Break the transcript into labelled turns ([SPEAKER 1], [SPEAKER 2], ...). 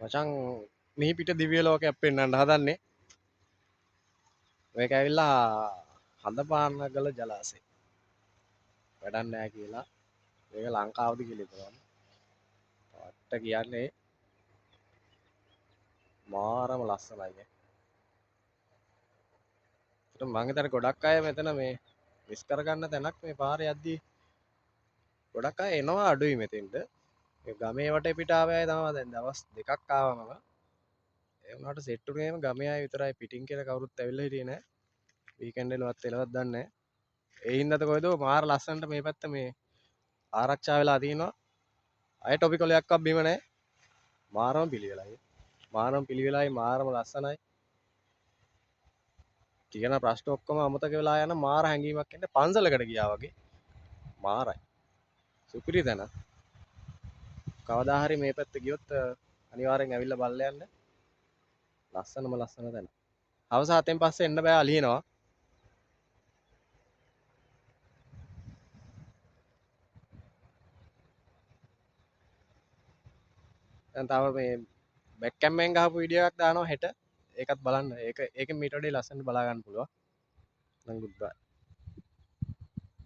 [SPEAKER 1] මචං මිහි පිට දිව්‍ය ලෝකයක් පෙන්වන්න හදන්නේ. මේක ඇවිල්ලා හඳපානගල ජලාශය. වැඩක් නැහැ කියලා. මේක ලංකාවද කියලා හිතනවා. වට කියන්නේ මාරම ලස්සනයි. ඒත් මං හිතන්නේ ගොඩක් අය මෙතන මේ මිස් කරගන්න තැනක් මේ පාරේ යද්දී ගොඩක් අය එනවා අඩුයි මෙතෙන්ට. මේ ගමේ වටේ පිට ආවේ අය තමයි දැන් දවස් දෙකක් ආවම. ඒ වුණාට සෙට් උනේම ගමේ අය විතරයි පිටින් කියලා කවුරුත් ඇවිල්ලා හිටියේ නෑ. වීකෙන්ඩ් වලවත් එලවත් දන්නේ නෑ. ඒ හින්දාද කොයිද මාර ලස්සනට මේ පැත්ත මේ ආරක්ෂා වෙලා තිනවා. අය ටොපි කොලයක්වත් බිම නෑ. මාරම පිළිවෙලයි. මාරම පිළිවෙලයි මාරම ලස්සනයි. කියන ප්‍රශ්න ඔක්කොම අමතක වෙලා යන මාර හැංගීමක් එන්න පන්සලකට ගියා වගේ. මාරයි. සුපිරි තැන. කවදා හරි මේ පැත්ත ගියොත් අනිවාර්යෙන් ඇවිල්ලා බලලා යන්න. ලස්සනම ලස්සන තැන. හවස 7න් පස්සේ එන්න බෑ අලියනවා. දැන් තව මේ බැක් කැම්පෙන් ගහපු වීඩියෝ එකක් දානවා හෙට. ඒකත් බලන්න. ඒකෙන් මීට වඩා ලස්සනට බලා ගන්න පුළුවන්. නම් ගුඩ් බයි.